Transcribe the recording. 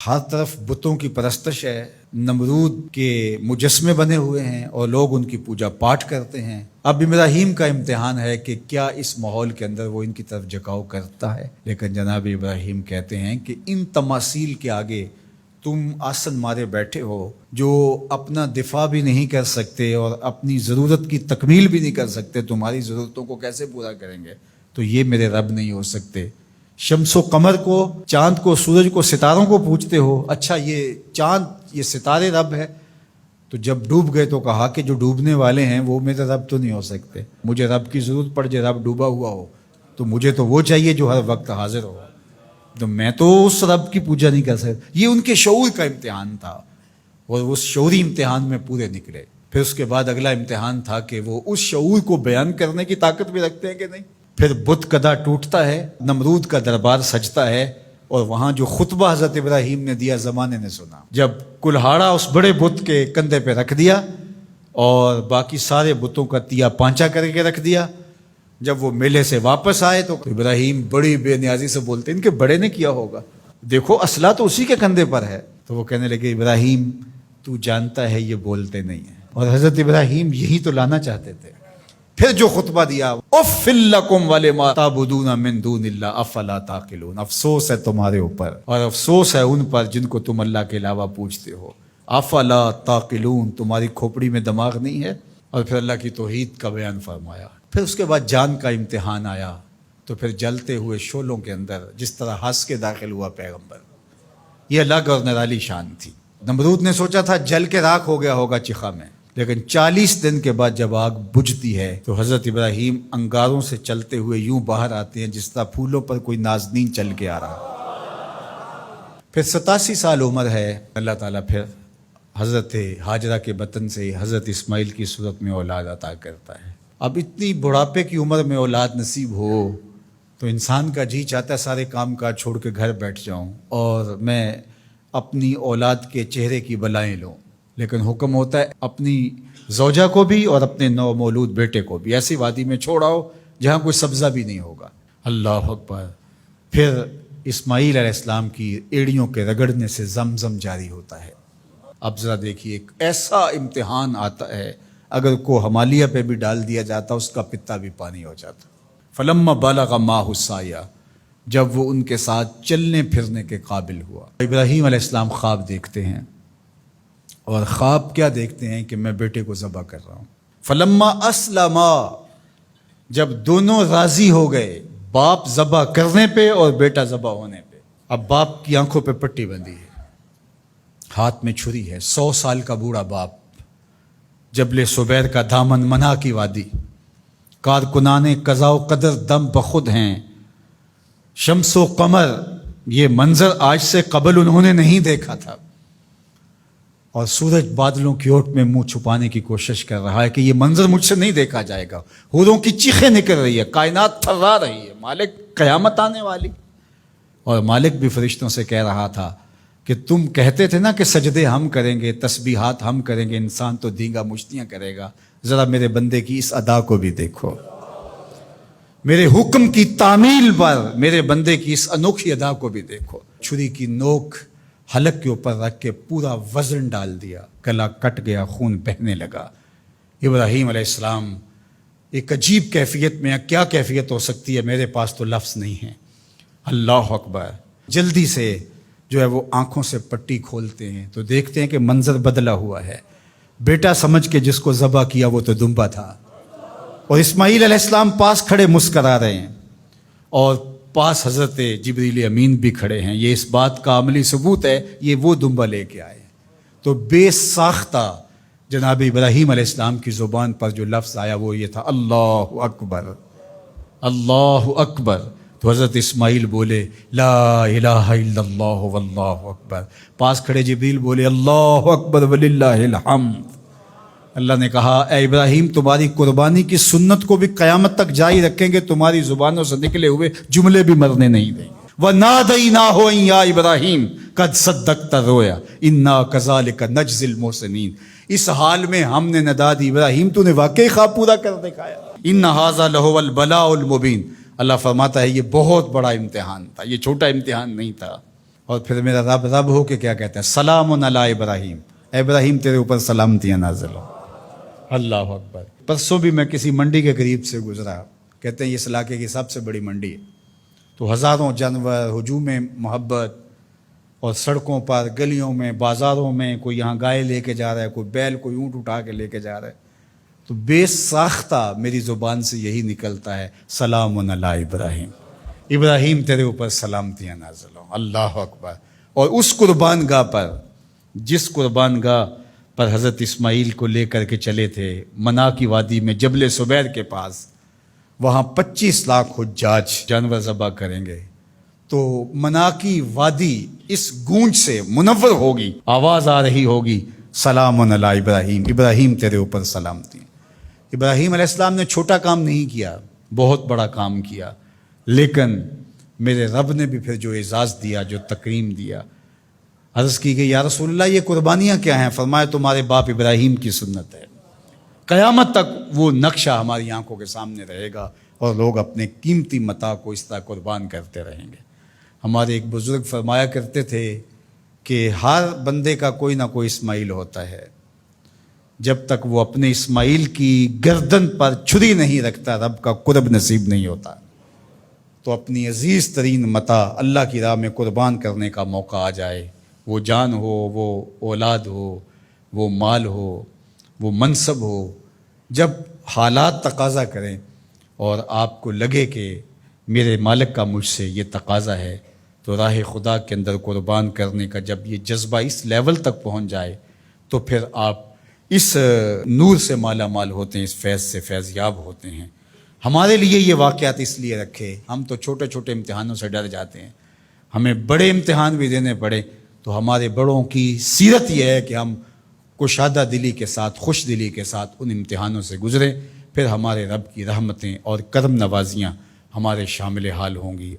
ہر طرف بتوں کی پرستش ہے، نمرود کے مجسمے بنے ہوئے ہیں اور لوگ ان کی پوجا پاٹ کرتے ہیں۔ اب ابراہیم کا امتحان ہے کہ کیا اس ماحول کے اندر وہ ان کی طرف جھکاؤ کرتا ہے۔ لیکن جناب ابراہیم کہتے ہیں کہ ان تماثیل کے آگے تم آسن مارے بیٹھے ہو، جو اپنا دفاع بھی نہیں کر سکتے اور اپنی ضرورت کی تکمیل بھی نہیں کر سکتے، تمہاری ضرورتوں کو کیسے پورا کریں گے؟ تو یہ میرے رب نہیں ہو سکتے۔ شمس و قمر کو، چاند کو، سورج کو، ستاروں کو پوجتے ہو، اچھا یہ چاند، یہ ستارے رب ہے؟ تو جب ڈوب گئے تو کہا کہ جو ڈوبنے والے ہیں وہ میرے رب تو نہیں ہو سکتے، مجھے رب کی ضرورت پڑ جائے، رب ڈوبا ہوا ہو تو مجھے تو وہ چاہیے جو ہر وقت حاضر ہو، تو میں تو اس رب کی پوجا نہیں کر سکتا۔ یہ ان کے شعور کا امتحان تھا اور اس شعوری امتحان میں پورے نکلے۔ پھر اس کے بعد اگلا امتحان تھا کہ وہ اس شعور کو بیان کرنے کی طاقت بھی رکھتے ہیں کہ نہیں۔ پھر بت کدا ٹوٹتا ہے، نمرود کا دربار سجتا ہے، اور وہاں جو خطبہ حضرت ابراہیم نے دیا زمانے نے سنا، جب کلہاڑا اس بڑے بت کے کندھے پہ رکھ دیا اور باقی سارے بتوں کا تیا پانچا کر کے رکھ دیا، جب وہ میلے سے واپس آئے تو ابراہیم بڑی بے نیازی سے بولتے، ان کے بڑے نے کیا ہوگا، دیکھو اسلحہ تو اسی کے کندھے پر ہے۔ تو وہ کہنے لگے ابراہیم تو جانتا ہے یہ بولتے نہیں ہیں، اور حضرت ابراہیم یہی تو لانا چاہتے تھے۔ پھر جو خطبہ دیا، اف لکم ولما تعبدون من دون اللہ افلا تعقلون، افسوس ہے تمہارے اوپر اور افسوس ہے ان پر جن کو تم اللہ کے علاوہ پوجتے ہو، افلا تعقلون، تمہاری کھوپڑی میں دماغ نہیں ہے۔ اور پھر اللہ کی توحید کا بیان فرمایا۔ پھر اس کے بعد جان کا امتحان آیا، تو پھر جلتے ہوئے شعلوں کے اندر جس طرح ہنس کے داخل ہوا پیغمبر، یہ الگ اور نرالی شان تھی۔ نمرود نے سوچا تھا جل کے راکھ ہو گیا ہوگا چخا میں، لیکن 40 دن کے بعد جب آگ بجھتی ہے تو حضرت ابراہیم انگاروں سے چلتے ہوئے یوں باہر آتے ہیں جس طرح پھولوں پر کوئی نازنین چل کے آ رہا۔ پھر 87 سال عمر ہے، اللہ تعالیٰ پھر حضرت ہاجرہ کے بطن سے حضرت اسماعیل کی صورت میں اولاد عطا کرتا ہے۔ اب اتنی بڑھاپے کی عمر میں اولاد نصیب ہو تو انسان کا جی چاہتا ہے سارے کام کاج چھوڑ کے گھر بیٹھ جاؤں اور میں اپنی اولاد کے چہرے کی بلائیں لوں، لیکن حکم ہوتا ہے اپنی زوجہ کو بھی اور اپنے نو مولود بیٹے کو بھی ایسی وادی میں چھوڑ آؤ جہاں کوئی سبزہ بھی نہیں ہوگا۔ اللہ اکبر۔ پھر اسماعیل علیہ السلام کی ایڑیوں کے رگڑنے سے زمزم جاری ہوتا ہے۔ اب ذرا دیکھیے، ایک ایسا امتحان آتا ہے، اگر کو ہمالیہ پہ بھی ڈال دیا جاتا اس کا پتا بھی پانی ہو جاتا۔ فلما بلغ معہ السعی، جب وہ ان کے ساتھ چلنے پھرنے کے قابل ہوا۔ ابراہیم علیہ السلام خواب دیکھتے ہیں، اور خواب کیا دیکھتے ہیں کہ میں بیٹے کو ذبح کر رہا ہوں۔ فلما اسلما، جب دونوں راضی ہو گئے، باپ ذبح کرنے پہ اور بیٹا ذبح ہونے پہ۔ اب باپ کی آنکھوں پہ پٹی بندھی ہے، ہاتھ میں چھری ہے، 100 سال کا بوڑھا باپ، جبل صبیر کا دامن منا کی وادی، کارکنان قضاء و قدر دم بخود ہیں، شمس و قمر، یہ منظر آج سے قبل انہوں نے نہیں دیکھا تھا، اور سورج بادلوں کی اوٹ میں منہ چھپانے کی کوشش کر رہا ہے کہ یہ منظر مجھ سے نہیں دیکھا جائے گا۔ حوروں کی چیخیں نکل رہی ہے، کائنات تھرا رہی ہے، مالک قیامت آنے والی۔ اور مالک بھی فرشتوں سے کہہ رہا تھا کہ تم کہتے تھے نا کہ سجدے ہم کریں گے، تسبیحات ہم کریں گے، انسان تو دینگا مشتیاں کرے گا، ذرا میرے بندے کی اس ادا کو بھی دیکھو، میرے حکم کی تعمیل پر میرے بندے کی اس انوکھی ادا کو بھی دیکھو۔ چھری کی نوک حلق کے اوپر رکھ کے پورا وزن ڈال دیا، گلا کٹ گیا، خون بہنے لگا۔ ابراہیم علیہ السلام ایک عجیب کیفیت میں، کیا کیفیت ہو سکتی ہے، میرے پاس تو لفظ نہیں ہے۔ اللہ اکبر۔ جلدی سے جو ہے وہ آنکھوں سے پٹی کھولتے ہیں تو دیکھتے ہیں کہ منظر بدلا ہوا ہے، بیٹا سمجھ کے جس کو ذبح کیا وہ تو دمبا تھا، اور اسماعیل علیہ السلام پاس کھڑے مسکرا رہے ہیں، اور پاس حضرت جبریل امین بھی کھڑے ہیں۔ یہ اس بات کا عملی ثبوت ہے یہ وہ دمبا لے کے آئے۔ تو بے ساختہ جناب ابراہیم علیہ السلام کی زبان پر جو لفظ آیا وہ یہ تھا، اللہ اکبر، اللہ اکبر۔ تو حضرت اسماعیل بولے لا الہ الا اللہ واللہ اکبر، پاس کھڑے جبریل بولے اللہ اکبر وللہ الحمد۔ اللہ نے کہا اے ابراہیم تمہاری قربانی کی سنت کو بھی قیامت تک جاری رکھیں گے، تمہاری زبانوں سے نکلے ہوئے جملے بھی مرنے نہیں دیں گے۔ وَنَادَيْنَاهُ أَن يَا إِبْرَاهِيمُ قَدْ صَدَّقْتَ الرُّؤْيَا إِنَّا كَذَلِكَ نَجْزِي الْمُحْسِنِينَ، اس حال میں ہم نے ندا دی ابراہیم تو نے واقعی خواب پورا کر دکھایا۔ إِنَّ هَذَا لَهُوَ الْبَلَاءُ الْمُبِينُ، اللہ فرماتا ہے یہ بہت بڑا امتحان تھا، یہ چھوٹا امتحان نہیں تھا۔ اور پھر میرا رب رب ہو کے کیا کہتا ہے؟ سلام علی ابراہیم، اے ابراہیم تیرے اوپر سلامتیاں نازل ہو۔ اللہ اکبر۔ پرسوں بھی میں کسی منڈی کے قریب سے گزرا، کہتے ہیں اس علاقے کی سب سے بڑی منڈی ہے، تو ہزاروں جانور، ہجوم محبت، اور سڑکوں پر، گلیوں میں، بازاروں میں کوئی یہاں گائے لے کے جا رہا ہے، کوئی بیل، کوئی اونٹ اٹھا کے لے کے جا رہا ہے، تو بے ساختہ میری زبان سے یہی نکلتا ہے، سلام علی ابراہیم، ابراہیم تیرے اوپر سلامتیاں نازل ہوں۔ اللہ اکبر۔ اور اس قربان گاہ پر، جس قربان گاہ پر حضرت اسماعیل کو لے کر کے چلے تھے، منا کی وادی میں جبل سبیر کے پاس، وہاں 25 لاکھ حجاج جانور ذبح کریں گے، تو منا کی وادی اس گونج سے منور ہوگی، آواز آ رہی ہوگی، سلام علی ابراہیم، ابراہیم تیرے اوپر سلامتی۔ ابراہیم علیہ السلام نے چھوٹا کام نہیں کیا، بہت بڑا کام کیا، لیکن میرے رب نے بھی پھر جو اعزاز دیا، جو تکریم دیا، عرض کی گئی یا رسول اللہ یہ قربانیاں کیا ہیں؟ فرمایا تمہارے باپ ابراہیم کی سنت ہے، قیامت تک وہ نقشہ ہماری آنکھوں کے سامنے رہے گا، اور لوگ اپنے قیمتی متاع کو اس طرح قربان کرتے رہیں گے۔ ہمارے ایک بزرگ فرمایا کرتے تھے کہ ہر بندے کا کوئی نہ کوئی اسماعیل ہوتا ہے، جب تک وہ اپنے اسماعیل کی گردن پر چھری نہیں رکھتا رب کا قرب نصیب نہیں ہوتا۔ تو اپنی عزیز ترین متاع اللہ کی راہ میں قربان کرنے کا موقع آ جائے، وہ جان ہو، وہ اولاد ہو، وہ مال ہو، وہ منصب ہو، جب حالات تقاضا کریں اور آپ کو لگے کہ میرے مالک کا مجھ سے یہ تقاضا ہے، تو راہ خدا کے اندر قربان کرنے کا جب یہ جذبہ اس لیول تک پہنچ جائے، تو پھر آپ اس نور سے مالا مال ہوتے ہیں، اس فیض سے فیض یاب ہوتے ہیں۔ ہمارے لیے یہ واقعات اس لیے رکھے، ہم تو چھوٹے چھوٹے امتحانوں سے ڈر جاتے ہیں، ہمیں بڑے امتحان بھی دینے پڑے تو ہمارے بڑوں کی سیرت یہ ہے کہ ہم کشادہ دلی کے ساتھ، خوش دلی کے ساتھ ان امتحانوں سے گزریں، پھر ہمارے رب کی رحمتیں اور کرم نوازیاں ہمارے شامل حال ہوں گی۔